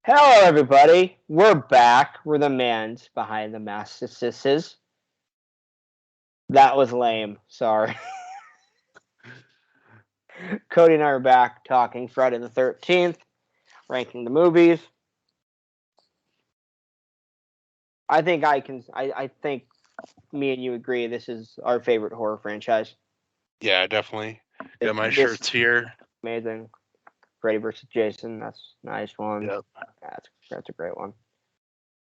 Hello, everybody. We're back. We're the mans behind the masses. That was lame. Sorry. Kody and I are back talking Friday the 13th, ranking the movies. I think I think me and you agree this is our favorite horror franchise. Yeah, definitely. Got my This shirts here. amazing. Freddy vs. Jason. That's a nice one. Yep. That's a great one.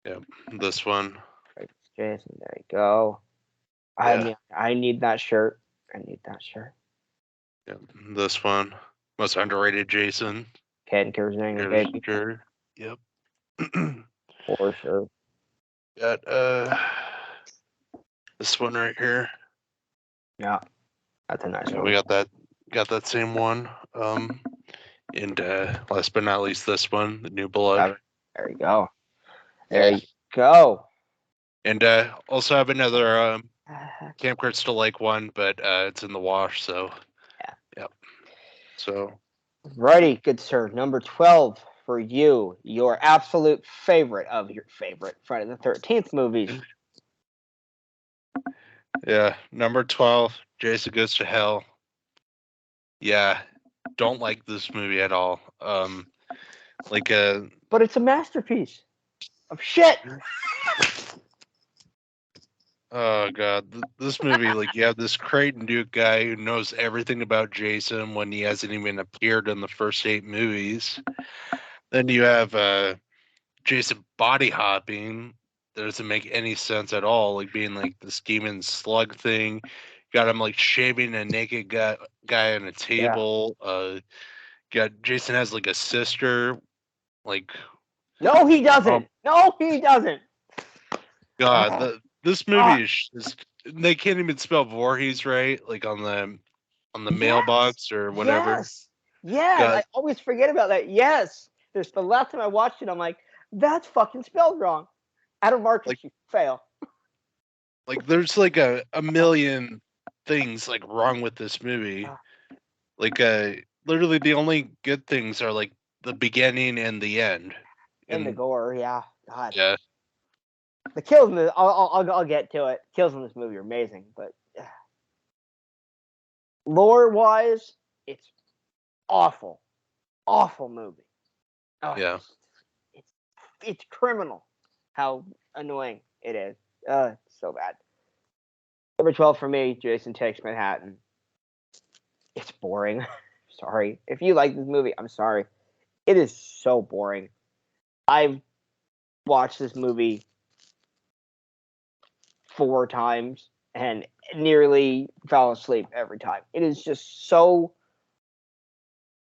Yep. This one. Freddy vs. Jason. There you go. Yeah. I need that shirt. I need that shirt. Yep. This one. Most underrated Jason. Ken Kersinger, For baby. sure. Yep. For sure. Got this one right here. Yeah. That's a nice Yeah, one. we got that same one. And last but not least, this one, the New Blood. There you go. There you go. And also have another Camp Crystal Lake one, but it's in the wash, so Yeah. Yep. So Righty, good sir. Number 12 for you, your absolute favorite of your favorite Friday the 13th movies. yeah, number 12, Jason Goes to Hell. Yeah, don't like this movie at all. But it's a masterpiece of shit. Oh god, this movie, like, you have this Creighton Duke guy who knows everything about Jason when he hasn't even appeared in the first 8 movies. Then you have Jason body hopping. That doesn't make any sense at all, like being like this demon slug thing. Got him like shaving a naked guy on a table. Got Jason has like a sister. Like, No, he doesn't. No, he doesn't. God, this movie is just, they can't even spell Voorhees right, like on the mailbox or whatever. Yes. Yes. God, I always forget about that. Yes. There's the last time I watched it, I'm like, that's fucking spelled wrong. Adam Marcus, like you fail. like there's like a million things like wrong with this movie. Like literally the only good things are like the beginning and the end. And the gore, yeah. God. Yeah. The kills in this, I'll get to it. Kills in this movie are amazing, but lore wise, it's awful, awful movie. Oh, Yeah. it's criminal how annoying it is. It's so bad. Number 12 for me, Jason Takes Manhattan. It's boring. Sorry. If you like this movie, I'm sorry. It is so boring. I've watched this movie 4 times and nearly fell asleep every time. It is just so.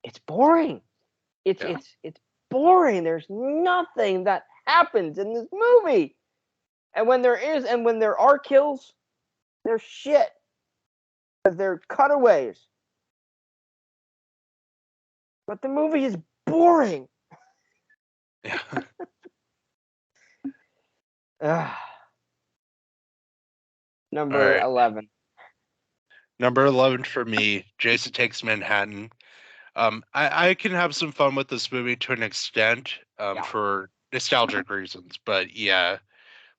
It's boring. It's boring. There's nothing that happens in this movie. And when there are kills, they're shit. Because they're cutaways. But the movie is boring. Yeah. Number Right. 11. Number 11 for me, Jason Takes Manhattan. I can have some fun with this movie to an extent, for nostalgic reasons, but yeah,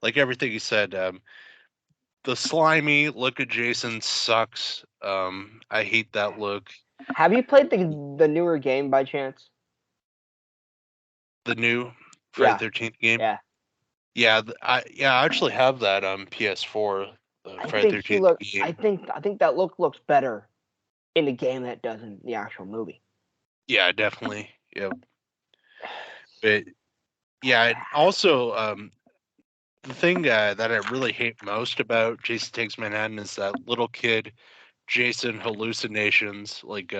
like everything you said, the slimy look of Jason sucks. I hate that look. Have you played the newer game by chance? The new Friday 13th game. Yeah. Yeah, I actually have that on PS4. I Friday think 13th game. I think that look looks better in the game than it does in the actual movie. Yeah, definitely. Yeah. But yeah, and also the thing that I really hate most about Jason Takes Manhattan is that little kid Jason hallucinations. Like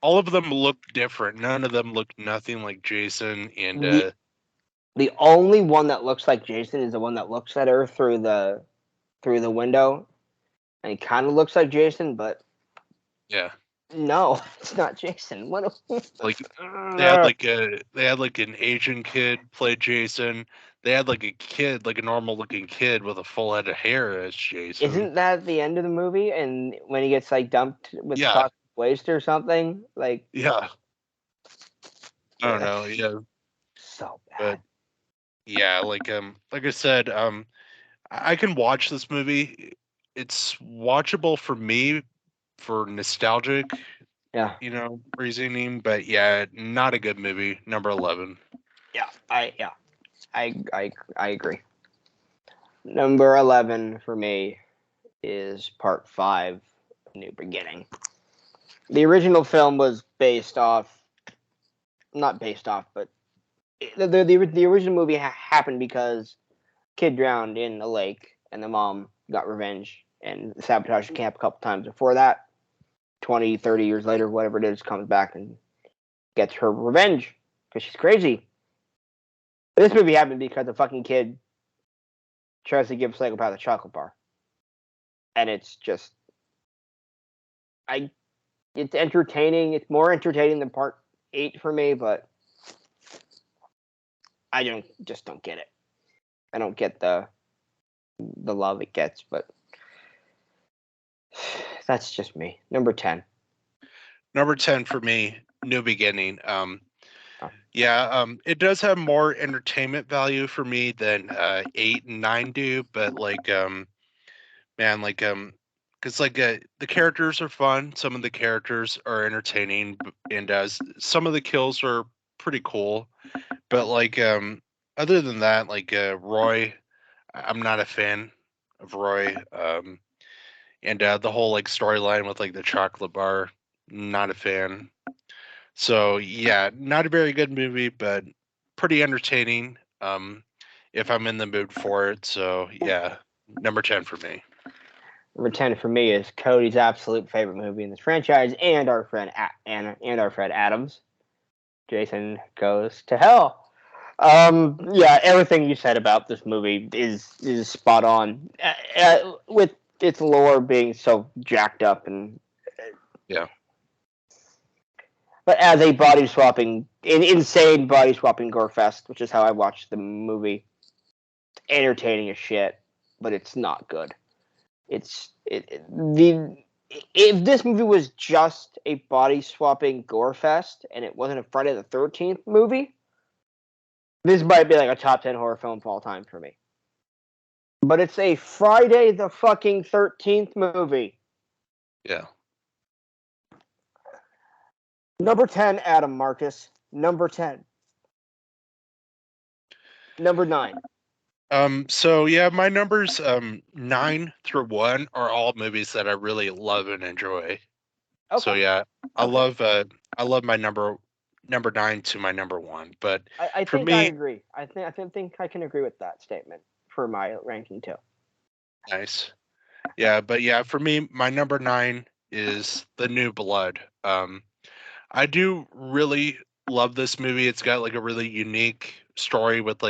all of them look different. None of them look nothing like Jason. And The only one that looks like Jason is the one that looks at her through the window, and he kind of looks like Jason, but yeah, no, it's not Jason. What? like they had like an Asian kid play Jason. They had like a kid, like a normal looking kid with a full head of hair as Jason. Isn't that the end of the movie? And when he gets like dumped with toxic waste or something, like yeah. I don't know. Yeah, So bad. but yeah, like I said, I can watch this movie. It's watchable for me for nostalgic, Yeah. reasoning. But yeah, not a good movie. Number 11. Yeah. I agree. Number 11 for me is part 5, A New Beginning. The original film was not based off, but the original movie happened because kid drowned in a lake and the mom got revenge and sabotaged the camp a couple times before that. 20, 30 years later, whatever it is, comes back and gets her revenge because she's crazy. This movie happened because a fucking kid tries to give a psychopath a chocolate bar. And it's just, it's entertaining. It's more entertaining than part 8 for me, but I don't get it. I don't get the love it gets, but that's just me. Number 10. Number 10 for me, New Beginning. It does have more entertainment value for me than 8 and 9 do, but man, because the characters are fun. Some of the characters are entertaining, and some of the kills are pretty cool. But other than that, Roy, I'm not a fan of Roy. And the whole storyline with the chocolate bar, not a fan. So yeah, not a very good movie, but pretty entertaining. If I'm in the mood for it. So yeah, number 10 for me. Number 10 for me is Cody's absolute favorite movie in this franchise, and our friend and our friend Adams. Jason Goes to Hell. Yeah, everything you said about this movie is spot on. With its lore being so jacked up and Yeah. But as a body swapping, insane body swapping gore fest, which is how I watched the movie, entertaining as shit, but it's not good. If this movie was just a body swapping gore fest and it wasn't a Friday the 13th movie, this might be like a top 10 horror film of all time for me. But it's a Friday the fucking 13th movie. Yeah. Number 10, Adam Marcus. Number 10. Number 9. So yeah, my numbers 9 through 1 are all movies that I really love and enjoy. Okay. So yeah, I love my number 9 to my number 1. But I for think me, I agree. I think I can agree with that statement for my ranking too. nice. Yeah, but yeah, for me, my number 9 is The New Blood. I do really love this movie. It's got a really unique story with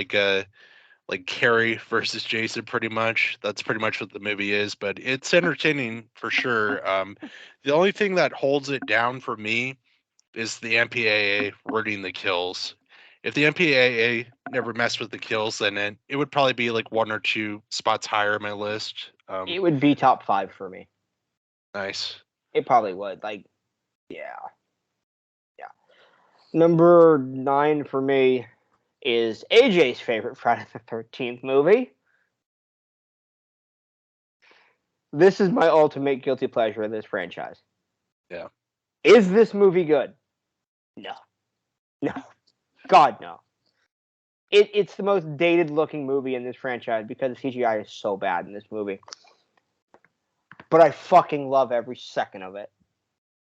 Carrie versus Jason, pretty much. That's pretty much what the movie is, but it's entertaining for sure. The only thing that holds it down for me is the MPAA wording the kills. If the MPAA never messed with the kills, then it would probably be 1 or 2 spots higher on my list. It would be top 5 for me. Nice. It probably would. Yeah. Number 9 for me is AJ's favorite Friday the 13th movie. This is my ultimate guilty pleasure in this franchise. Yeah. Is this movie good? No. No. God, no. It's the most dated looking movie in this franchise because the CGI is so bad in this movie. But I fucking love every second of it.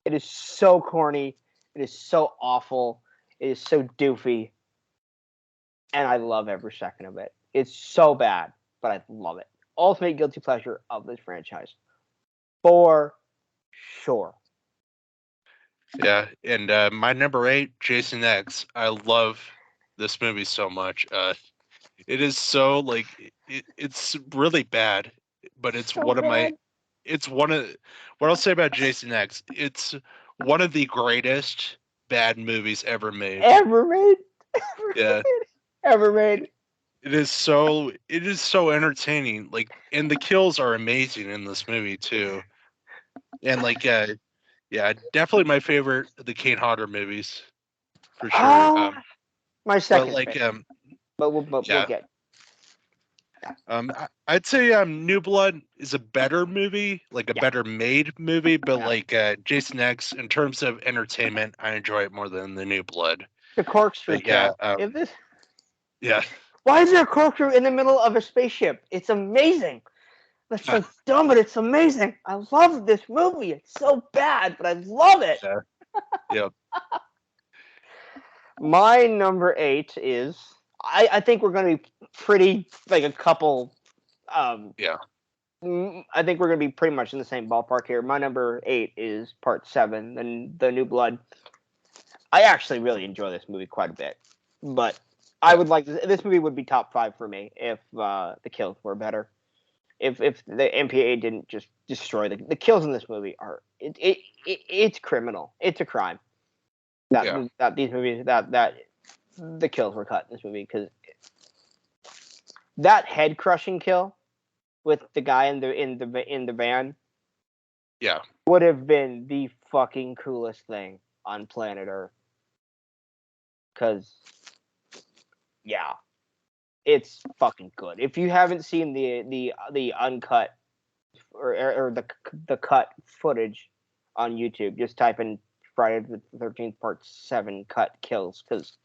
It is so corny. It is so awful. It is so doofy. And I love every second of it. It's so bad, but I love it. Ultimate guilty pleasure of this franchise. For sure. Yeah, and my number 8, Jason X. I love this movie so much. It is so it's really bad, but it's So one of my bad. it's one of what I'll say about Jason X. It's one of the greatest bad movies ever made. Ever made. Yeah, Ever made. it is so entertaining. And the kills are amazing in this movie too. And yeah, definitely my favorite of the Kane Hodder movies. for sure. My second like favorite. But we'll get. I'd say New Blood is a better movie, like a better made movie, but like Jason X, in terms of entertainment, I enjoy it more than the New Blood. The corkscrew kill. Is this? Yeah. Why is there a corkscrew in the middle of a spaceship? It's amazing. That's so dumb, but it's amazing. I love this movie. It's so bad, but I love it. Yeah. My number 8 is. I think we're going to be pretty like a couple. Yeah. I think we're going to be pretty much in the same ballpark here. My number 8 is Part 7, the New Blood. I actually really enjoy this movie quite a bit, but I would like this movie would be top 5 for me if the kills were better. If the MPA didn't just destroy the kills in this movie are it's criminal. It's a crime that these movies that the kills were cut in this movie, because that head crushing kill with the guy in the van would have been the fucking coolest thing on planet Earth. Because it's fucking good. If you haven't seen the uncut or the cut footage on YouTube, just type in Friday the 13th Part 7 cut kills, because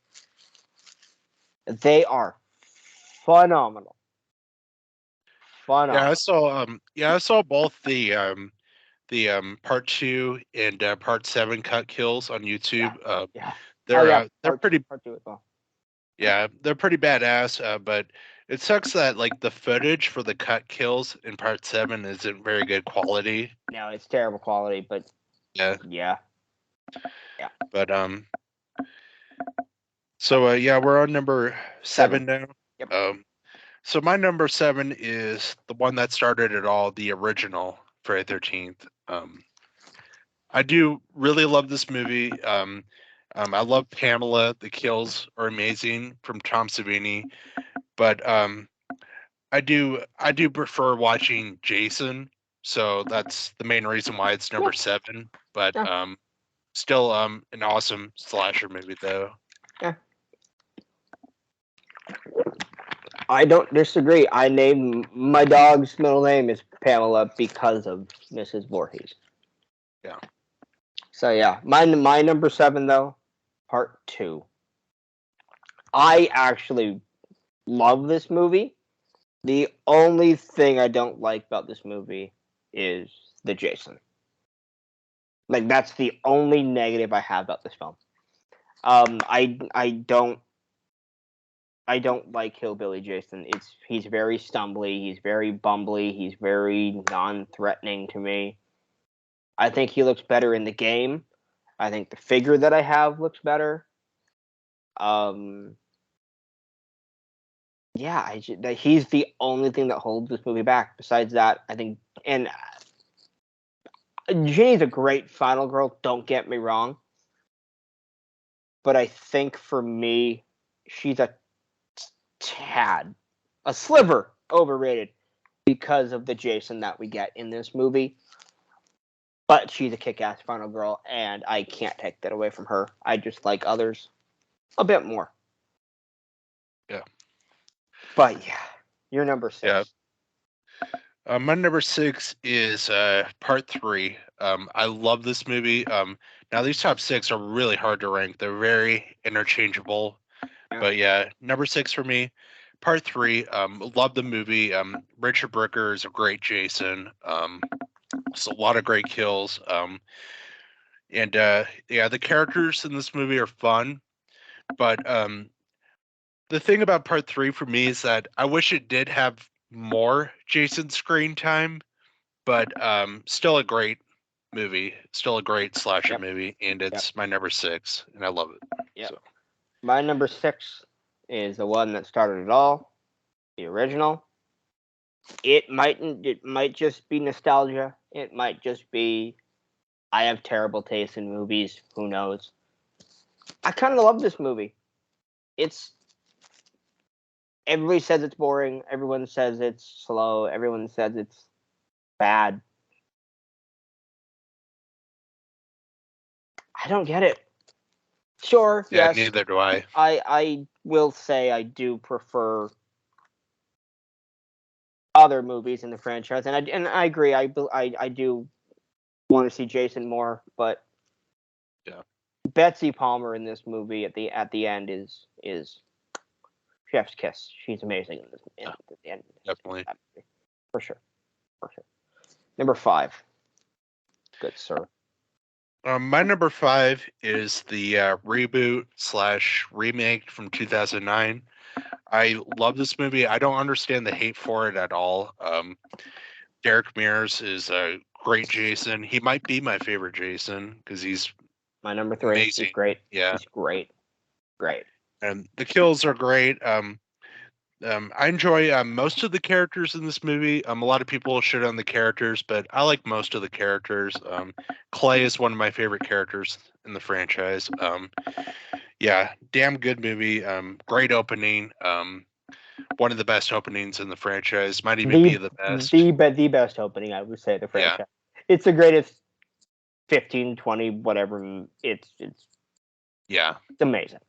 they are phenomenal. Yeah, I saw both the Part 2 and Part 7 cut kills on YouTube. They're pretty. Part 2 as well. Yeah, they're pretty badass. But it sucks that like the footage for the cut kills in Part 7 isn't very good quality. No, it's terrible quality, but yeah. But so we're on number 7 now. Yep. So my number 7 is the one that started it all, the original Friday 13th. I do really love this movie. I love Pamela. The kills are amazing from Tom Savini, but I do prefer watching Jason. So that's the main reason why it's number 7. But still an awesome slasher movie though. Yeah. I don't disagree. I named my dog's middle name is Pamela because of Mrs. Voorhees. Yeah. So yeah, my number 7 though, Part 2. I actually love this movie. The only thing I don't like about this movie is the Jason. Like, that's the only negative I have about this film. I don't like Hillbilly Jason. He's very stumbly, he's very bumbly, he's very non-threatening to me. I think he looks better in the game. I think the figure that I have looks better. He's the only thing that holds this movie back. Besides that, I think, and Ginny's a great final girl, don't get me wrong. But I think for me, she's a sliver overrated because of the Jason that we get in this movie. But she's a kick-ass final girl, and I can't take that away from her. I just like others a bit more. Yeah. But yeah, you're number 6. Yeah. My number 6 is Part 3. I love this movie. Now these top 6 are really hard to rank. They're very interchangeable. Yeah. But yeah, number 6 for me, Part 3. Love the movie. Richard Brooker is a great Jason. It's a lot of great kills. And the characters in this movie are fun. But the thing about Part 3 for me is that I wish it did have more Jason screen time, but still a great movie, still a great slasher movie, and it's my number 6, and I love it. Yeah. So. My number 6 is the one that started it all, the original. It might just be nostalgia. It might just be I have terrible taste in movies. Who knows? I kind of love this movie. Everybody says it's boring. Everyone says it's slow. Everyone says it's bad. I don't get it. Sure, Yeah, yes. neither do I. I will say I do prefer other movies in the franchise, and I agree. I do want to see Jason more, but Yeah, Betsy Palmer in this movie at the end is chef's kiss. She's amazing in this yeah, at the end of definitely. that movie. For sure, for sure. Number 5, good sir. My number 5 is the reboot / remake from 2009. I love this movie. I don't understand the hate for it at all. Derek Mears is a great Jason. He might be my favorite Jason because he's My number 3. He's amazing. great. Yeah, He's great. Great. and the kills are great. I enjoy most of the characters in this movie. A lot of people shit on the characters, but I like most of the characters. Clay is one of my favorite characters in the franchise. Yeah, damn good movie. Great opening. One of the best openings in the franchise. Might even be the best. The best opening, I would say, the Yeah, franchise. It's the greatest 15, 20, whatever. It's yeah, amazing.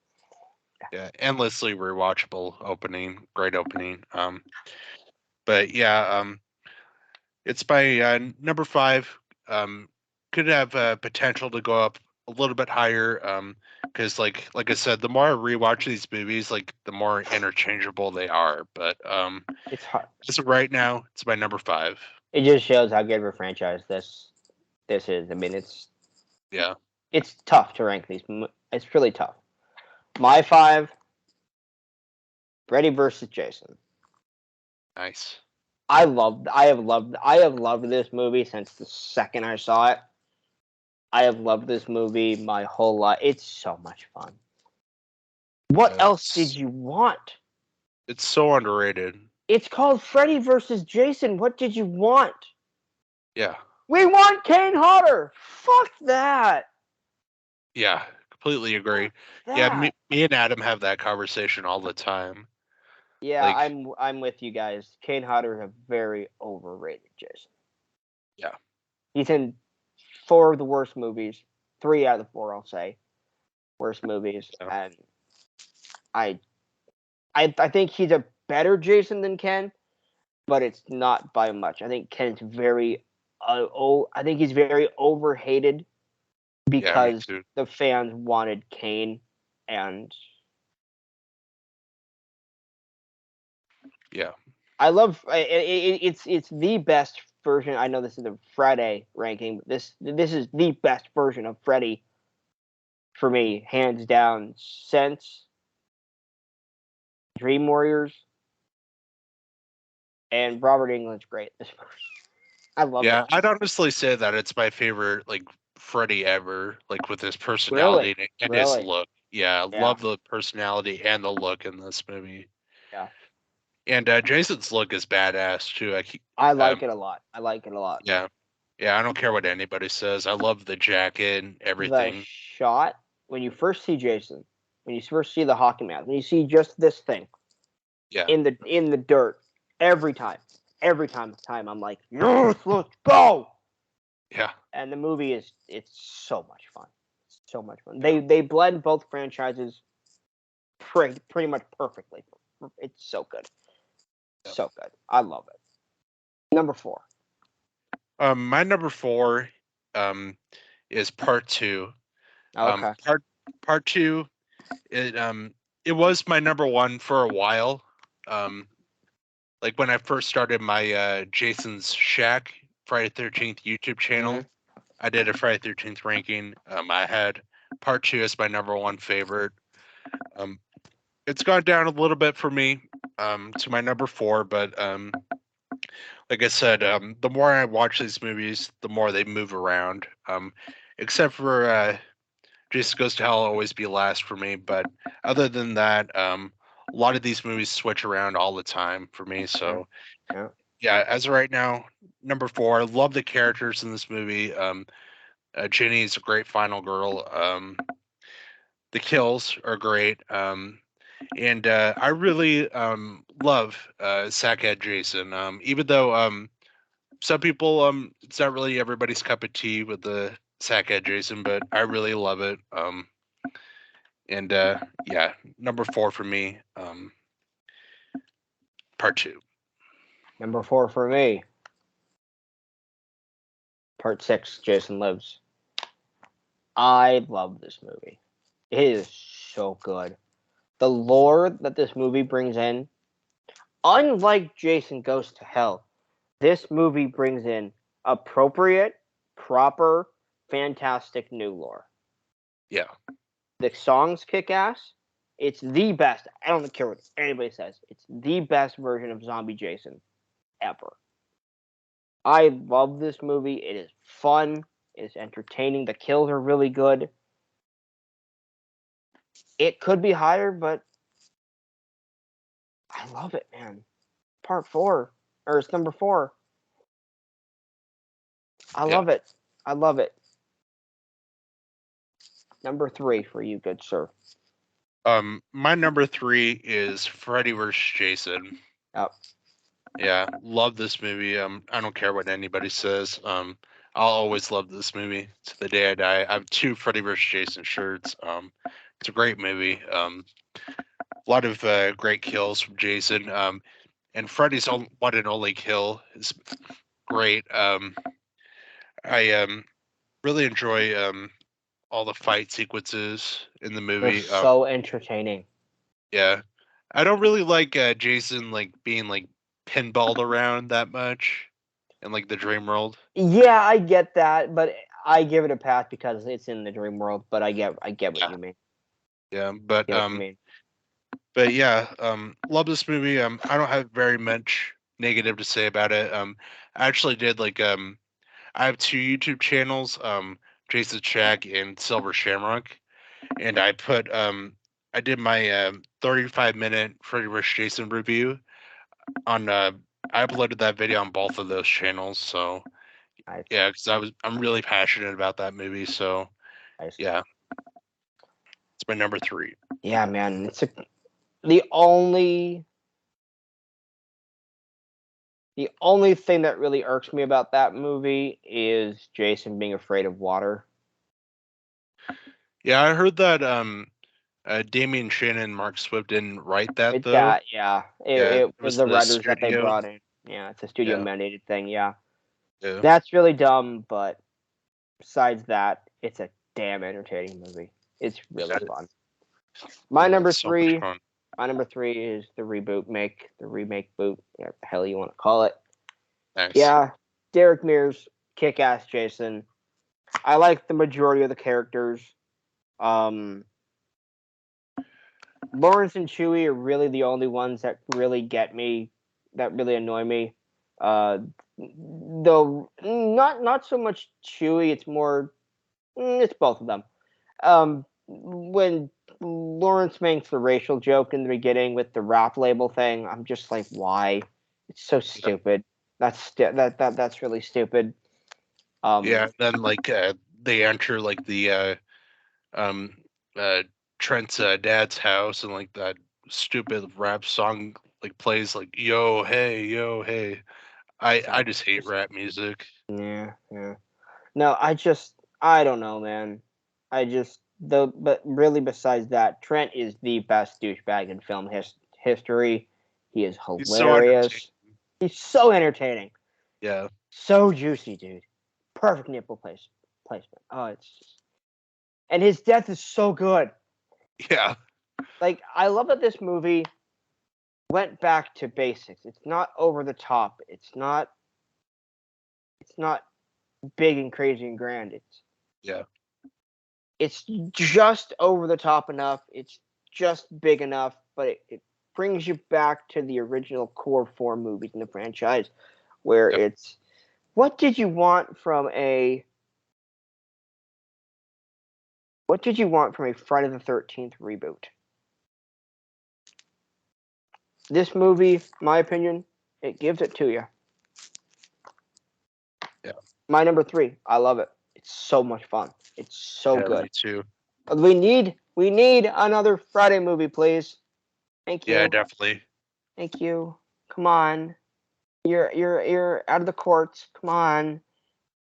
yeah. Endlessly rewatchable opening. Great opening. But yeah, it's my number 5. Could have potential to go up a little bit higher. Because like I said, the more I rewatch these movies, like the more interchangeable they are. But It's hard. as of right now, it's my number 5. It just shows how good of a franchise this is. I mean, Yeah, it's tough to rank these. It's really tough. My 5, Freddy vs. Jason. nice. I have loved this movie since the second I saw it. I have loved this movie my whole life. It's so much fun. What else did you want? It's so underrated. It's called Freddy vs. Jason. What did you want? Yeah, We want Kane Hodder. Fuck that. yeah, completely agree. Yeah, That. me and Adam have that conversation all the time. Yeah, Like, I'm with you guys. Kane Hodder is a very overrated Jason. yeah, He's in 4 of the worst movies. 3 out of the 4, I'll say, worst movies, yeah, and I I think he's a better Jason than Ken, but it's not by much. I think Ken's very I think he's very overhated yeah, me because too. the fans wanted Kane, and Yeah, I love it's the best version. I know this is a Friday ranking, but this is the best version of Freddy for me, hands down, since Dream Warriors, and Robert Englund's great. This version. I love it. yeah. I'd honestly say that it's my favorite, like Freddy ever. Like with his Really, personality and his really, look. Yeah, yeah, love the personality and the look in this movie. yeah. And Jason's look is badass too. I like Um, it a lot. I like it a lot. yeah, yeah. I don't care what anybody says. I love the jacket and The everything. shot when you first see Jason, when you first see the hockey mask, when you see just this thing Yeah, in the dirt, every time I'm like, yes, let's go. yeah, And the movie it's so much fun, so much fun. yeah. They blend both franchises pretty much perfectly. It's so good, Yeah. so good. I love it. Number 4. My number 4 um is part 2. Okay. Part 2, it was my number 1 for a while. Um like when I first started my Jason's Shack Friday 13th YouTube channel, Hmm. I did a Friday 13th ranking. I had part 2 as my number 1 favorite. Um it's gone down a little bit for me to my number 4, but like I said, the more I watch these movies, the more they move around. Except for Jason Goes to Hell, always be last for me. But other than that, a lot of these movies switch around all the time for me. Yeah. So Yeah. yeah, as of right now, number 4. I love the characters in this movie. Jenny is a great final girl. The kills are great. And I really love Sackhead Jason. Even though some people it's not really everybody's cup of tea with the Sackhead Jason, but I really love it. And yeah, number 4 for me. Part 2. Number 4 for me. Part 6, Jason Lives. I love this movie. It is so good. The lore that this movie brings in, unlike Jason Goes to Hell, this movie brings in appropriate, proper, fantastic new lore. Yeah. The songs kick ass. It's the best. I don't care what anybody says. It's the best version of Zombie Jason ever. I love this movie. It is fun. It's entertaining. The kills are really good. It could be higher, but I love it, man. Part 4. Or it's number 4. I love it. I love it. Number 3 for you, good sir. My number 3 is Freddy vs. Jason. Yep. Yeah, love this movie. I don't care what anybody says. I'll always love this movie to the day I die. I have 2 Freddy vs. Jason shirts. It's a great movie. A lot of great kills from Jason. And Freddy's one and only kill is great. I really enjoy all the fight sequences in the They're movie. so entertaining. Yeah, I don't really like Jason like being like pinballed around that much in like the dream world. Yeah, I get that, but I give it a pass because it's in the dream world. But I get what Yeah, you mean. yeah, I get what you mean. but yeah, love this movie. I don't have very much negative to say about it. I actually did like I have 2 YouTube channels, Jason Shack and Silver Shamrock, and I did my 35-minute Freddy vs. Jason review on I uploaded that video on both of those channels. So Nice, yeah, because I'm really passionate about that movie. So nice. yeah, it's my number 3. Yeah, man. The only the only thing that really irks me about that movie is Jason being afraid of water. Yeah, I heard that Damian Shannon and Mark Swift didn't write that With though. that, yeah, Yeah, it it was was the the writers that they studio. brought in. Yeah, it's a studio Yeah, mandated thing. Yeah, yeah, that's really dumb. But besides that, it's a damn entertaining movie. It's really yeah, fun. My yeah. number It's so much three. fun. My number 3 is the remake boot, whatever the hell you want to call it. Nice. Yeah, Derek Mears, kick-ass Jason. I like the majority of the characters. Um, Lawrence and Chewie are really the only ones that really get me, that really annoy me. Uh, though not so much Chewie, it's more it's both of them. When Lawrence makes the racial joke in the beginning with the rap label thing, I'm just like, why? It's so Yeah, stupid. That's really stupid. yeah. Then like they enter like the um uh Trent's dad's house, and like that stupid rap song like plays like yo hey. I So just hate rap music. yeah. No, I don't know, man. But really, besides that, Trent is the best douchebag in film history. He is He's so entertaining. hilarious. He's so entertaining, Yeah, so juicy, dude. Perfect nipple placement. Oh, and his death is so good. yeah, Like, I love that this movie went back to basics. It's not over the top. It's not big and crazy and grand. yeah, It's just over the top enough. It's just big enough, but it brings you back to the original core 4 movies in the franchise, where yep, it's what did you want from a Friday the 13th reboot? This movie, my opinion, it gives it to you. yeah, My number 3, I love it. It's so much fun. It's so yeah. good. Me too. We need another Friday movie, please. Thank Yeah, you. definitely. Thank you. Come on. You're out of the courts. Come on.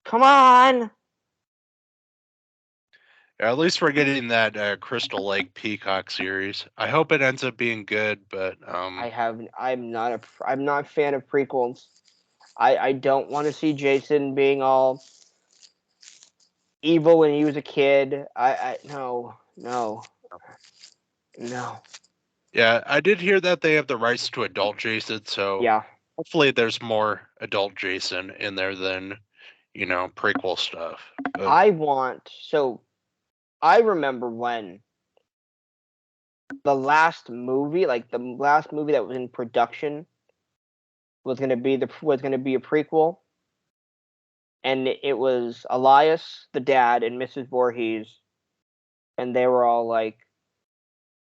Come on. At least we're getting that Crystal Lake Peacock series. I hope it ends up being good, but I'm not a fan of prequels. I don't want to see Jason being all evil when he was a kid. No, no, no. yeah, I did hear that they have the rights to adult Jason, so Yeah, hopefully there's more adult Jason in there than, prequel stuff. But I remember when the last movie, like the last movie that was in production, was gonna be a prequel, and it was Elias, the dad, and Mrs. Voorhees, and they were all like,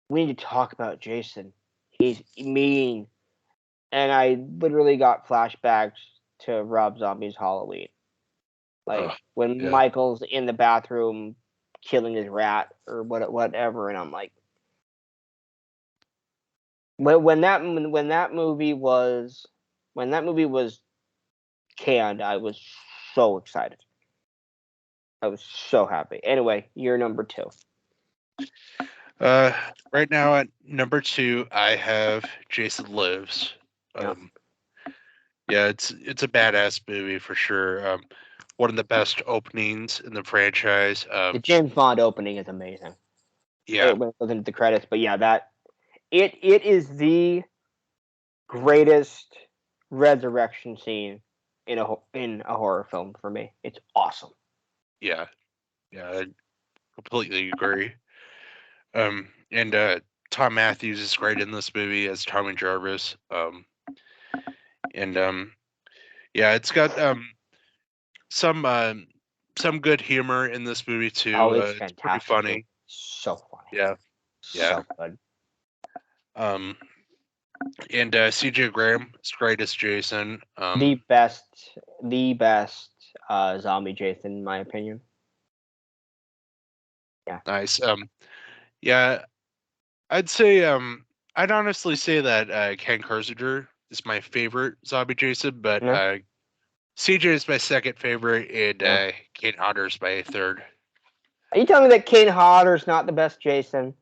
"We need to talk about Jason. He's mean." And I literally got flashbacks to Rob Zombie's Halloween, like when yeah. Michael's in the bathroom killing his rat or whatever, and I'm like, when that movie was canned, I was so excited. I was so happy. Anyway, you're number 2. Right now at number 2, I have Jason Lives. Yeah. Yeah, it's a badass movie for sure. One of the best openings in the franchise. The James Bond opening is amazing. Yeah, It goes into the credits, but yeah, it is the greatest resurrection scene in a horror film for me. It's awesome. yeah, yeah. I completely agree. And Tom Matthews is great in this movie as Tommy Jarvis. And yeah, it's got some good humor in this movie Oh, too. it's It's pretty fantastic too. funny. So funny. Yeah, yeah. So good. Um, and CJ Graham is great as Jason. The best the best zombie Jason in my opinion. Yeah. Nice. Yeah, I'd say I'd honestly say that Ken Kersinger is my favorite zombie Jason, but Yeah. CJ is my second favorite, and Yeah. Kate Hodder is my third. Are you telling me that Kane Hodder's not the best Jason?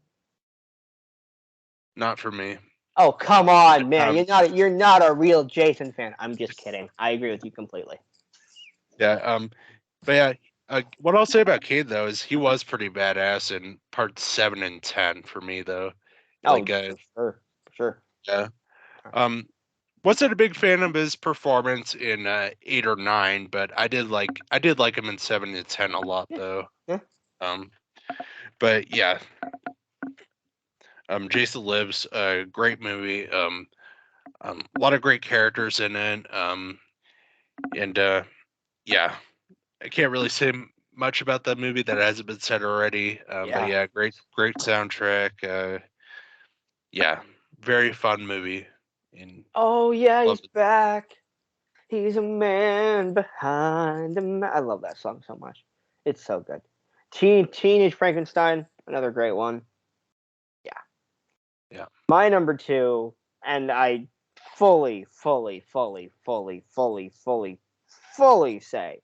Not for me. Oh, come on, man. Um, You're not a real Jason fan. I'm just kidding. I agree with you completely. yeah. But yeah. What I'll say about Cade though is he was pretty badass in parts 7 and 10 for me though. Oh, Like, for sure. For sure. yeah. Um, wasn't a big fan of his performance in 8 or 9, but I did like him in 7 and 10 a lot Yeah. though. Yeah. Um, but yeah, Jason Lives, a great movie. A lot of great characters in it. And yeah, I can't really say much about that movie that hasn't been said already. But Yeah. yeah, great soundtrack. Yeah, very fun movie. And Oh yeah, love he's it. back. He's a man behind the I love that song so much. It's so good. Teenage Frankenstein, another great one. Yeah. Yeah, My number 2, and I fully, fully, fully, fully, fully, fully, fully say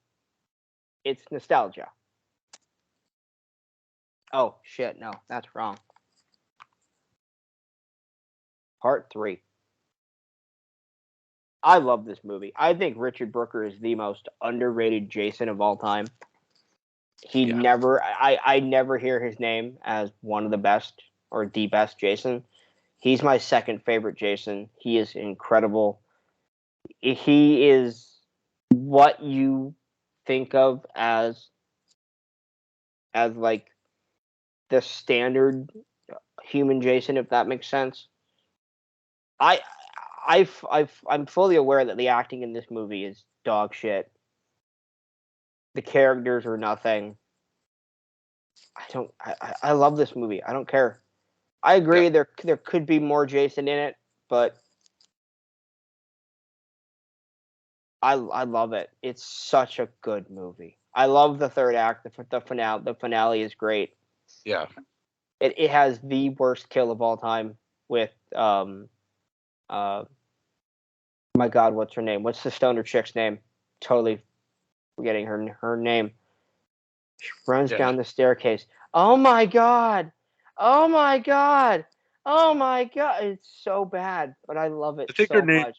it's nostalgia. Oh shit, no, that's wrong. Part 3. I love this movie. I think Richard Brooker is the most underrated Jason of all time. yeah, I never hear his name as one of the best or the best Jason. He's my second favorite Jason. He is incredible. He is what you think of as like the standard human Jason, if that makes sense. I I'm fully aware that the acting in this movie is dog shit. The characters are nothing. I love this movie. I don't care. I yeah, agree there could be more Jason in it, but I love it. It's such a good movie. I love the third act. The finale. The finale is great. yeah. It has the worst kill of all time with uh my God, what's her name? What's the stoner chick's name? Totally forgetting her name. runs down the staircase. Oh my god! Oh my god! Oh my god! It's so bad, but I love it so much.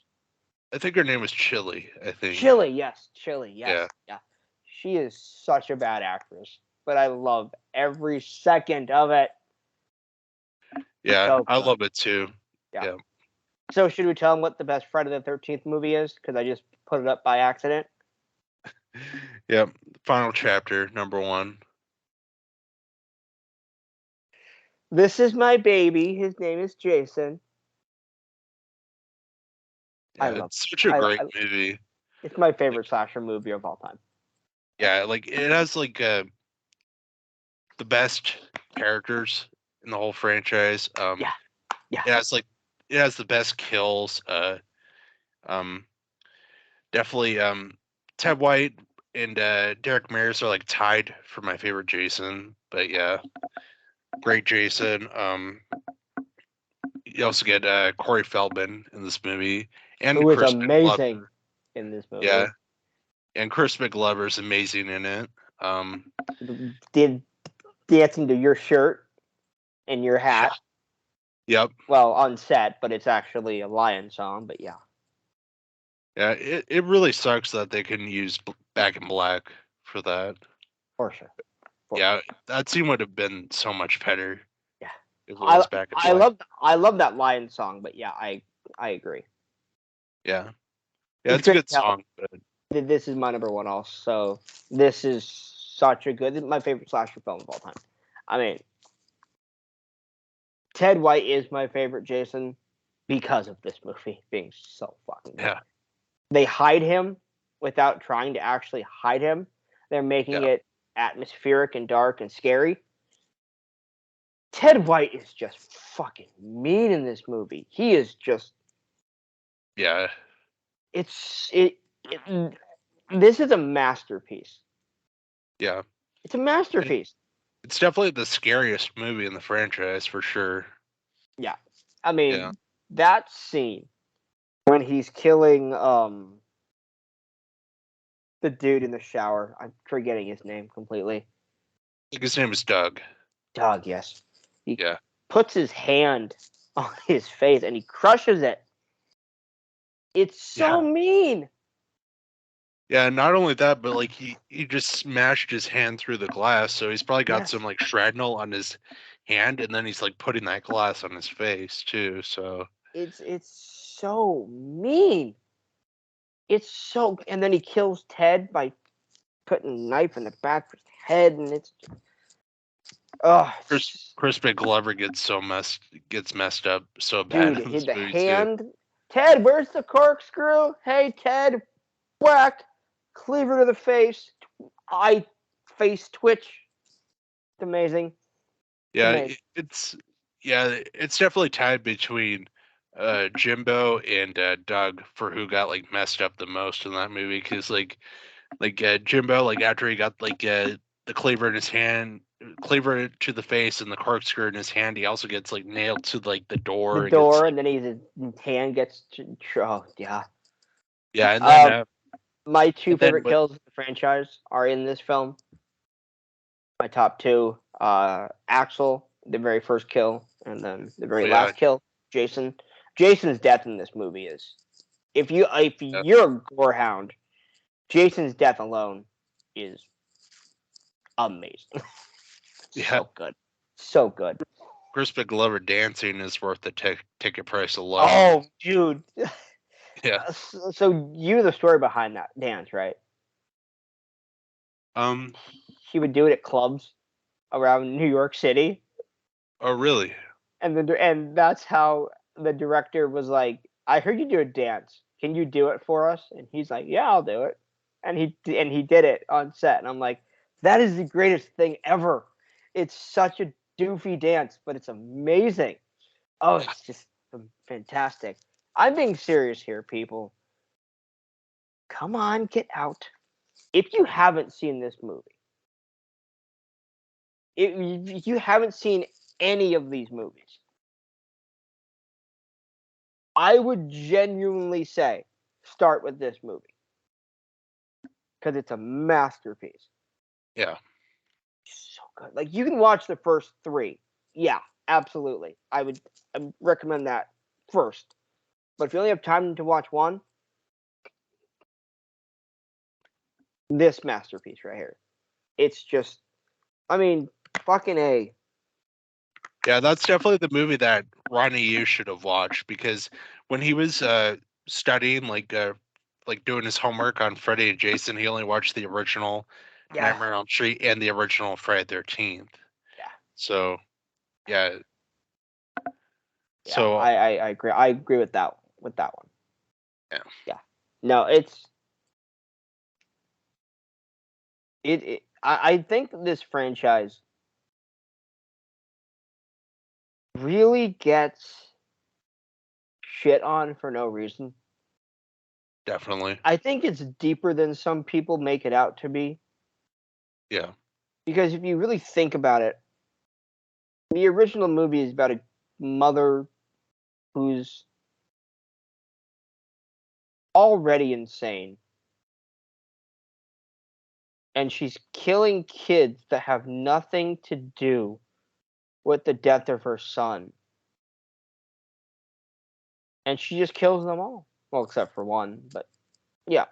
I think her name was Chili. I think Chili, yes, Chili, yes, yeah. She is such a bad actress, but I love every second of it. Yeah, So I good. love it too. Yeah. Yeah. So should we tell them what the best Friday the 13th movie is? Because I just put it up by accident. Yeah. Final chapter, number 1. This is my baby. His name is Jason. Yeah, I love it's such a great movie. It's my favorite slasher movie of all time. Yeah, like it has like the best characters in the whole franchise. Yeah. It has the best kills. Um, Definitely. Ted White and Derek Mears are like tied for my favorite Jason. But yeah, great Jason. You also get Corey Feldman in this movie, and Who is Chris amazing McGlover. in this movie. Yeah, and Chris McGlover's amazing in it. Did dancing to your shirt and your hat. Yep. Well, on set, but it's actually a Lion song. But yeah. Yeah, it really sucks that they couldn't use Back in Black for that. For sure. Yeah, that scene would have been so much better. Yeah. If it was Back in Black. I love that Lion song, but yeah, I agree. Yeah. Yeah, it's a good song. But this is my number one also. This is such a good. This is my favorite slasher film of all time. I mean, Ted White is my favorite Jason because of this movie being so fucking good. Yeah. They hide him without trying to actually hide him. They're making it atmospheric and dark and scary. Ted White is just fucking mean in this movie. He is just. Yeah. This is a masterpiece. Yeah. It's a masterpiece. It's definitely the scariest movie in the franchise for sure. Yeah. I mean, that scene when he's killing the dude in the shower. I'm forgetting his name completely. I think his name is Doug. Doug, yes. He puts his hand on his face and he crushes it. It's so mean. Yeah, not only that, but like he just smashed his hand through the glass, so he's probably got some like shrapnel on his hand, and then he's like putting that glass on his face too. So it's so mean. It's so, and then he kills Ted by putting a knife in the back of his head, and it's Chris McGlover gets messed up so bad dude, in this the movie hand. too. Ted, where's the corkscrew? Hey, Ted, whack, cleaver to the face, eye, face twitch. It's amazing. Yeah, it's definitely tied between Jimbo and Doug for who got like messed up the most in that movie, because like Jimbo, like after he got like the cleaver in his hand, cleaver to the face and the corkscrew in his hand, he also gets like nailed to like the door. And then his hand gets yeah. Yeah, and then my two favorite kills of the franchise are in this film. My top two, Axel, the very first kill, and then the very last kill, Jason. Jason's death in this movie is, if you're a gorehound, Jason's death alone is amazing. So good. So good. Chris McGlover dancing is worth the ticket price alone. Oh, dude. Yeah. So you know the story behind that dance, right? He would do it at clubs around New York City. Oh, really? And that's how the director was like, "I heard you do a dance. Can you do it for us?" And he's like, "Yeah, I'll do it." And he did it on set. And I'm like, that is the greatest thing ever. It's such a doofy dance, but it's amazing. Oh, it's just fantastic. I'm being serious here, people. Come on, get out. If you haven't seen this movie, if you haven't seen any of these movies, I would genuinely say start with this movie because it's a masterpiece. Yeah. good. Like, you can watch the first 3. Yeah, absolutely. I would recommend that first. But if you only have time to watch one, this masterpiece right here. It's just, I mean, fucking A. Yeah, that's definitely the movie that Ronnie Yu should have watched, because when he was studying, like doing his homework on Freddy and Jason, he only watched the original Yeah. Nightmare on Elm Street and the original Friday the 13th. Yeah. So, yeah. Yeah, So, I agree. I agree with that one. yeah, Yeah. No, I think that this franchise really gets shit on for no reason. definitely. I think it's deeper than some people make it out to be. Yeah, Because if you really think about it, the original movie is about a mother who's already insane. And she's killing kids that have nothing to do with the death of her son. And she just kills them all. Well, except for one, but yeah.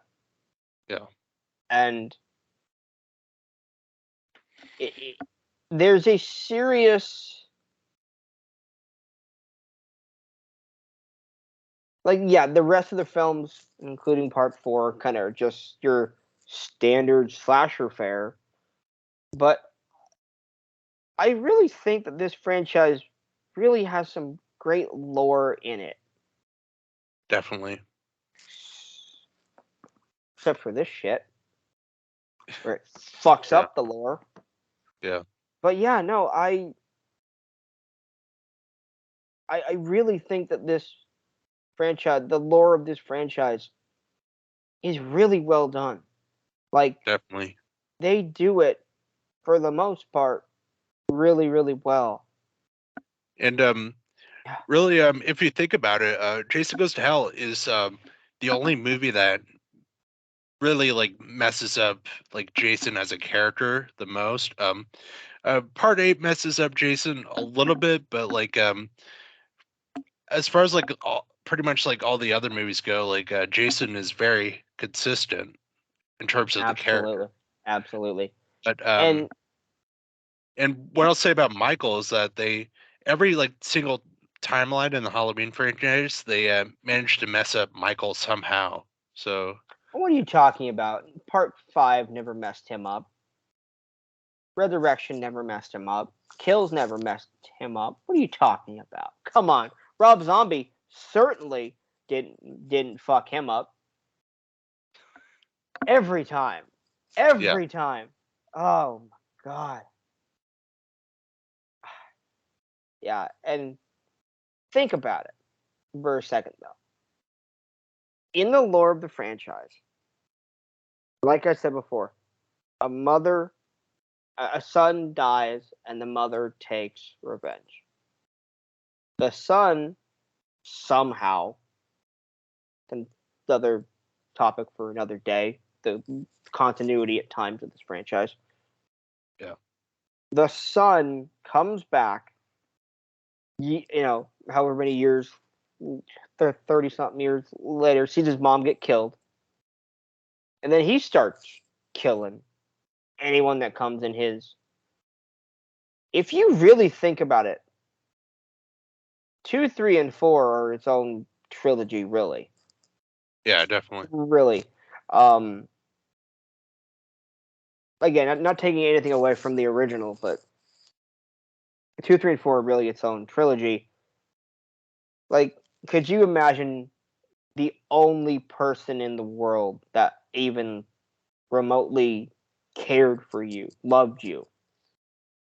yeah, And there's a serious, like, yeah, the rest of the films, including part 4, kind of just your standard slasher fare. But I really think that this franchise really has some great lore in it. definitely. Except for this shit, where it fucks Yeah, up the lore. yeah, But yeah, no, I really think that this franchise, the lore of this franchise, is really well done. Like, definitely. they do it, for the most part, really, really well. And Yeah, really, if you think about it, Jason Goes to Hell is the only movie that really like messes up like Jason as a character the most. Part 8 messes up Jason a little bit, but like as far as like pretty much like all the other movies go, like Jason is very consistent in terms of the character. absolutely, absolutely. But And and what I'll say about Michael is that they every like single timeline in the Halloween franchise, they managed to mess up Michael somehow. So what are you talking about? Part 5 never messed him up. Resurrection never messed him up. Kills never messed him up. What are you talking about? Come on. Rob Zombie certainly didn't fuck him up. Every time. yeah, Every time. Oh my god. Yeah, and think about it for a second though. In the lore of the franchise, like I said before, a mother a son dies and the mother takes revenge. The son somehow, another topic for another day, the continuity at times of this franchise. yeah, The son comes back, however many years, 30 something years later, sees his mom get killed. And then he starts killing anyone that comes in his. If you really think about it, 2, 3, and 4 are its own trilogy, really. yeah, definitely. Really. Again, not taking anything away from the original, but 2, 3, and 4 are really its own trilogy. Like, could you imagine the only person in the world that even remotely cared for you, loved you?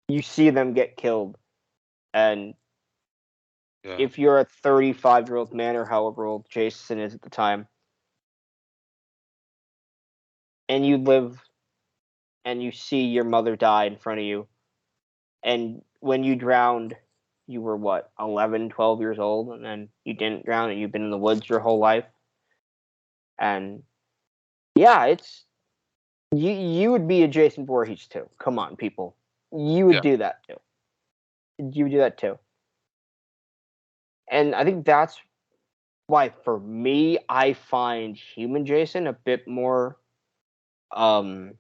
You see them get killed, and Yeah, if you're a 35-year-old man or however old Jason is at the time, and you live and you see your mother die in front of you, and when you drowned, you were what, 11, 12 years old, and then you didn't drown, and you've been in the woods your whole life, and yeah, it's you would be a Jason Voorhees too. Come on, people. you would do that too. You would do that too. And I think that's why, for me, I find human Jason a bit more. I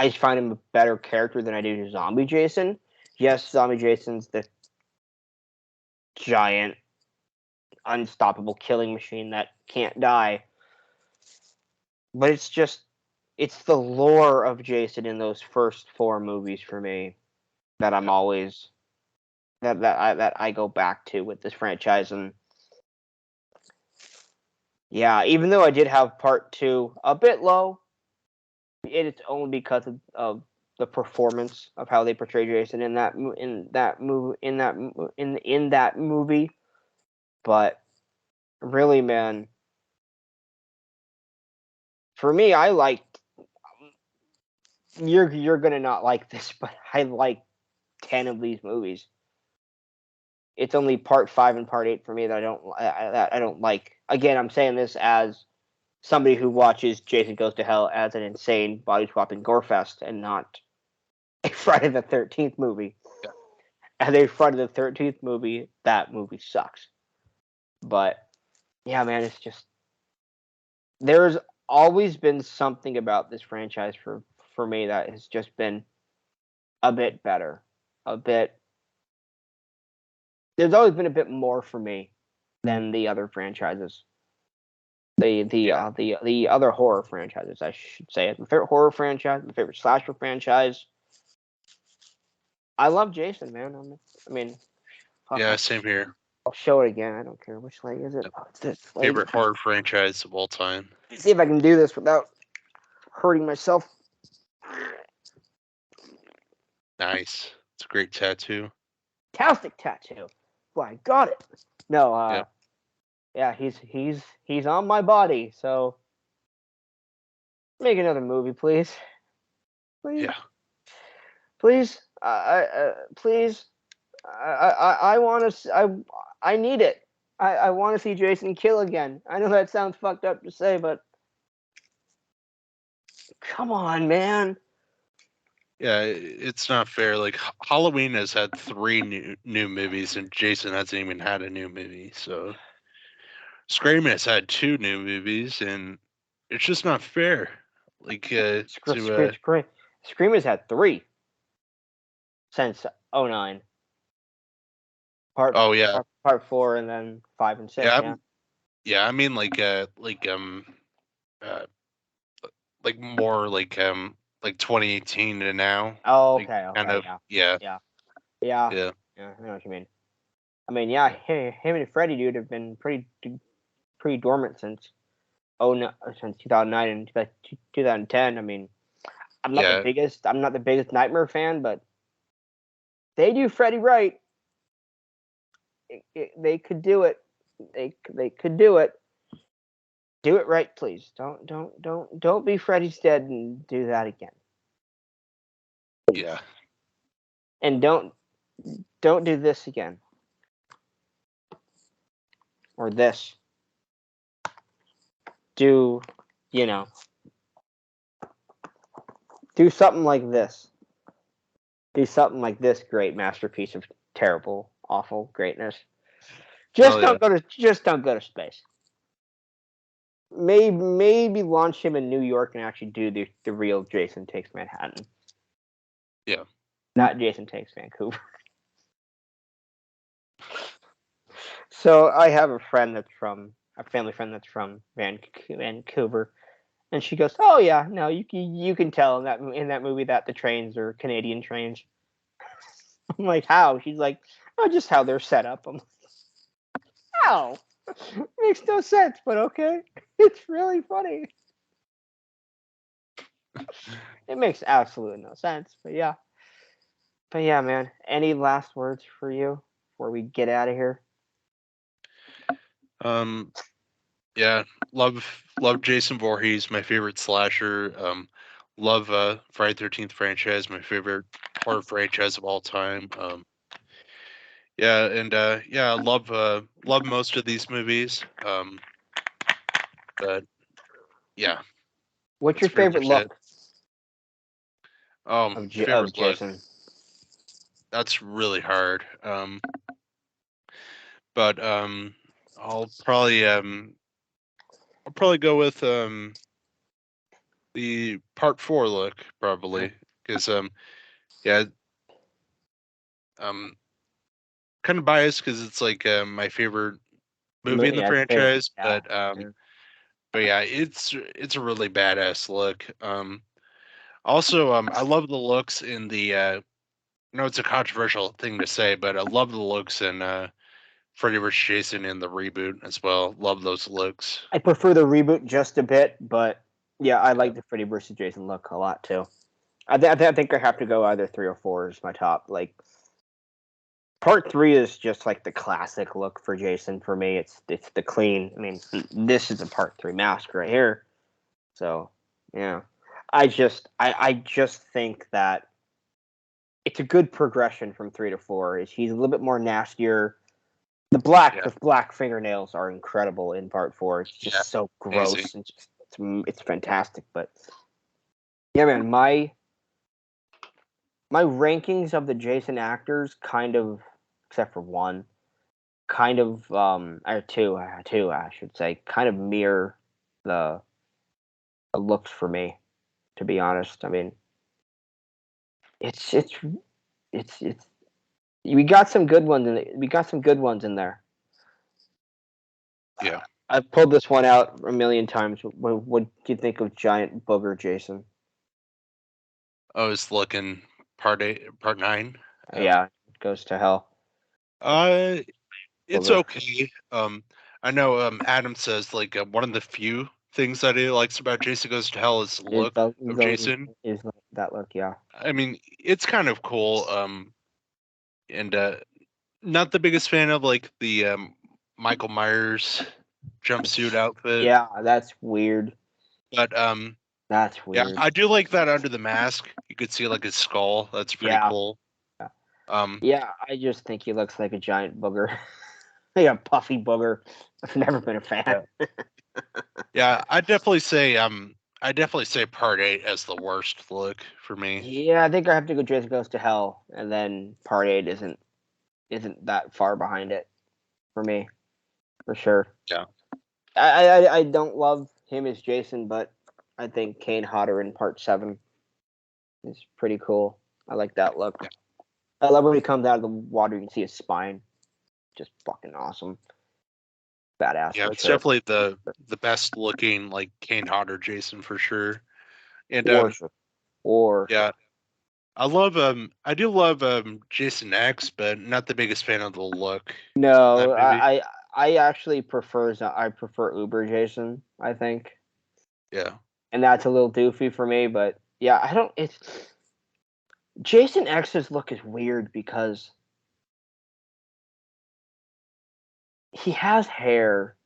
just find him a better character than I do zombie Jason. Yes, zombie Jason's the giant, unstoppable killing machine that can't die. But it's the lore of Jason in those first 4 movies for me that I'm always that I go back to with this franchise. And yeah, even though I did have part 2 a bit low, it's only because of the performance of how they portray Jason in that movie. But really, man, for me, I liked. You're gonna not like this, but I like 10 of these movies. It's only part 5 and part 8 for me that I don't like. Again, I'm saying this as somebody who watches Jason Goes to Hell as an insane body swapping gore fest and not a Friday the 13th movie. Yeah. As a Friday the 13th movie, that movie sucks. But yeah, man, it's just there's always been something about this franchise for me that has just been a bit better, a bit. There's always been a bit more for me than the other franchises. The other horror franchises, I should say. My favorite horror franchise, my favorite slasher franchise. I love Jason, man. I mean, Yeah, same here. I'll show it again. I don't care which leg is it. Oh, it's this leg. Favorite horror franchise of all time. Let's see if I can do this without hurting myself. Nice. It's a great tattoo. Fantastic tattoo. Boy, I got it. No, yeah, he's on my body. So make another movie, please. Please. Yeah. Please. Please. I want to. I need it. I want to see Jason kill again. I know that sounds fucked up to say, but come on, man. Yeah, it's not fair. Like Halloween has had 3 new movies, and Jason hasn't even had a new movie. So Scream has had 2 new movies, and it's just not fair. Like Scream has had 3 since 09. Part 4 and then 5 and 6. Yeah, I mean like more like 2018 to now. Oh, like, okay. Kind of, yeah. I know what you mean. I mean, yeah, him and Freddy dude have been pretty dormant since 2009 and 2010. I mean, I'm not the biggest Nightmare fan, but they do Freddy right. They could do it. They could do it. Do it right, please. Don't be Freddy's dead and do that again. Yeah. And don't do this again. Or this. Do something like this. Do something like this great masterpiece of terrible, awful greatness. Just don't go to space. Maybe launch him in New York and actually do the real Jason Takes Manhattan. Yeah. Not Jason Takes Vancouver. So I have a family friend that's from Vancouver, and she goes, "Oh yeah, no, you can tell in that movie that the trains are Canadian trains." I'm like, "How?" She's like, "Oh, just how they're set up." I'm like, "How?" Makes no sense, but okay. It's really funny. It makes absolutely no sense, but yeah. But yeah, man. Any last words for you before we get out of here? Yeah, love Jason Voorhees, my favorite slasher. Love Friday 13th franchise, my favorite horror franchise of all time. Yeah, and love most of these movies. But yeah. What's your favorite look? of Favorite look. Jason? That's really hard. But I'll probably go with the part 4 look probably because yeah kind of biased because it's like my favorite movie in the Yeah, it's favorite. franchise, Yeah. but yeah, it's a really badass look. Also, I love the looks in the. I know it's a controversial thing to say, but I love the looks in Freddy vs. Jason in the reboot as well. Love those looks. I prefer the reboot just a bit, but yeah, I Yeah. like the Freddy vs. Jason look a lot too. I think I have to go either 3 or 4 is my top. Like part 3 is just like the classic look for Jason for me. It's the clean. I mean, this is a part 3 mask right here. So yeah, I just think that it's a good progression from 3 to 4. He's a little bit more nastier. The black fingernails are incredible in part 4. It's just so gross Amazing. and it's fantastic. But yeah, man, my rankings of the Jason actors kind of, except for one, kind of or two I should say, kind of mirror the looks for me. To be honest, I mean, it's we got some good ones we got some good ones in there. Yeah. I've pulled this one out a million times. What do you think of Giant Booger Jason? I was looking part 8, part 9. Yeah, it goes to hell. Uh, it's Booger. okay. I know Adam says like one of the few things that he likes about Jason Goes to Hell is the look of Jason. Is that look? Yeah. I mean, it's kind of cool. And not the biggest fan of like the Michael Myers jumpsuit outfit, Yeah, that's weird. but That's yeah, weird. I do like that under the mask. You could see like his skull. That's pretty Yeah. cool. Yeah, I just think he looks like a giant booger. Like a puffy booger. I've never been a fan. Yeah, I definitely say part 8 as the worst look for me. Yeah, I think I have to go Jason Goes to Hell, and then Part 8 isn't that far behind it for me, for sure. Yeah. I don't love him as Jason, but I think Kane Hodder in Part 7 is pretty cool. I like that look. Yeah. I love when he comes out of the water, you can see his spine. Just fucking awesome. Badass Yeah, for it's sure. definitely the best looking like Kane Hodder Jason for sure. And For sure. For yeah, sure. I do love Jason X, but not the biggest fan of the look in No, that movie. I actually I prefer Uber Jason, I think. Yeah. And that's a little doofy for me, but yeah, I don't it's Jason X's look is weird because he has hair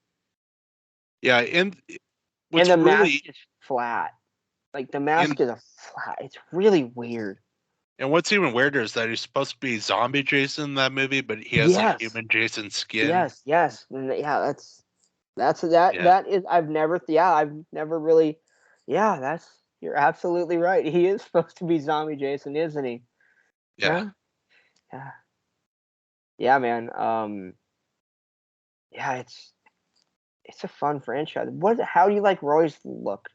Yeah, and and what's the really mask is flat. Like the mask and is a flat. It's really weird. and what's even weirder is that he's supposed to be zombie Jason in that movie, but he has like Yes. human Jason skin. Yes. And yeah, Yeah. that is I've never really that's you're absolutely right. He is supposed to be zombie Jason, isn't he? Yeah. Yeah. Yeah. Yeah, man. Yeah, it's a fun franchise. How do you like Roy's look?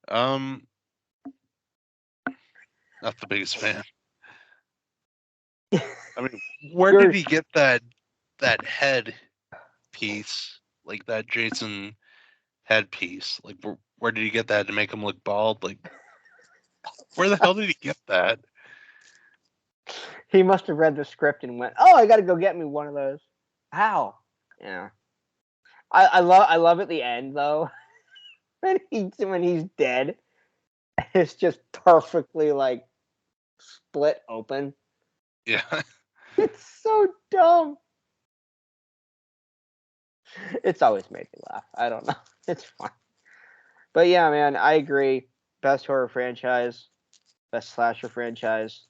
Um, not the biggest fan. I mean, where did You're he get that head piece, like that Jason headpiece? Like, where did he get that to make him look bald? Like, where the hell did he get that? he must have read the script and went, "Oh, I got to go get me one of those." How? Yeah. I love at the end though when he's dead. It's just perfectly like split open. Yeah. It's so dumb. It's always made me laugh. I don't know. It's fun. But yeah, man, I agree. Best horror franchise, best slasher franchise.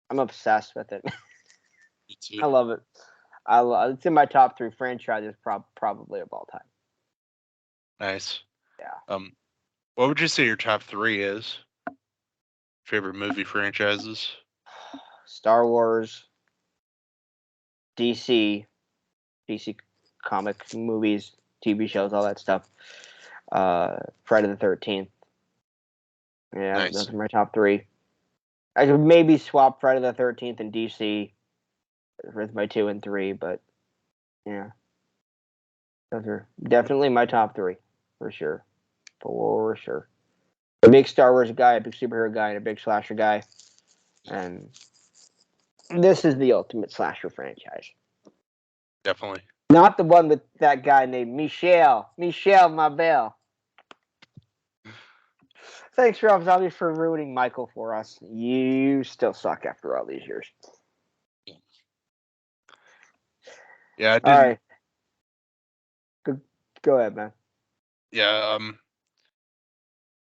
I'm obsessed with it. Me too. I love it. It's in my top 3 franchises probably of all time. Nice. Yeah. What would you say your top 3 is? Favorite movie franchises? Star Wars, DC comic movies, TV shows, all that stuff. Friday the 13th. Yeah, Nice. those are my top 3. I could maybe swap Friday the 13th and DC with my 2 and 3, but yeah. Those are definitely my top 3, for sure. For sure. A big Star Wars guy, a big superhero guy, and a big slasher guy. And this is the ultimate slasher franchise. Definitely. Not the one with that guy named Michel Mabel. Thanks, Rob Zombie, for ruining Michael for us. You still suck after all these years. Yeah, I didn't. All right. Go ahead, man. Yeah,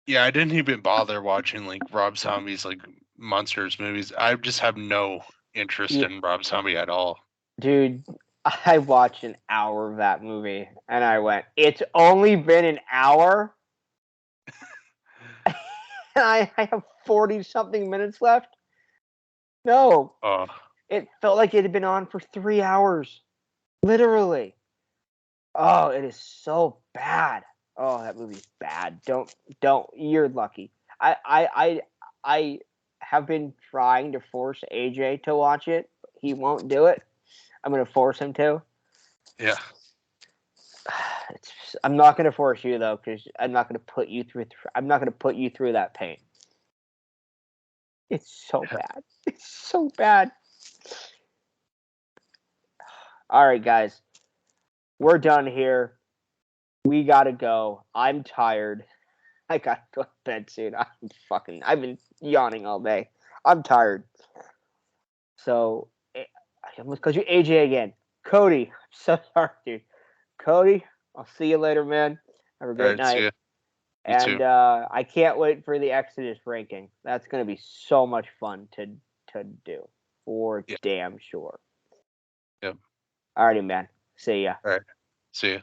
yeah, I didn't even bother watching like Rob Zombie's like monsters movies. I just have no interest in Rob Zombie at all. Dude, I watched an hour of that movie and I went, it's only been an hour? And I have 40 something minutes left? No. It felt like it had been on for 3 hours. Literally. Oh, it is so bad. Oh, that movie's bad. Don't. You're lucky. I have been trying to force AJ to watch it. He won't do it. I'm gonna force him to. Yeah. I'm not gonna force you though, because I'm not gonna put you through. I'm not gonna put you through that pain. It's so bad. It's so bad. All right, guys, we're done here. We gotta go. I'm tired. I gotta go to bed soon. I've been yawning all day. I'm tired. So, I almost called you AJ again. Kody, I'm so sorry, dude. Kody, I'll see you later, man. Have a great night. See ya. And I can't wait for the Exodus ranking. That's going to be so much fun to do, for damn sure. Yep. Alrighty, man. See ya. All right. See ya.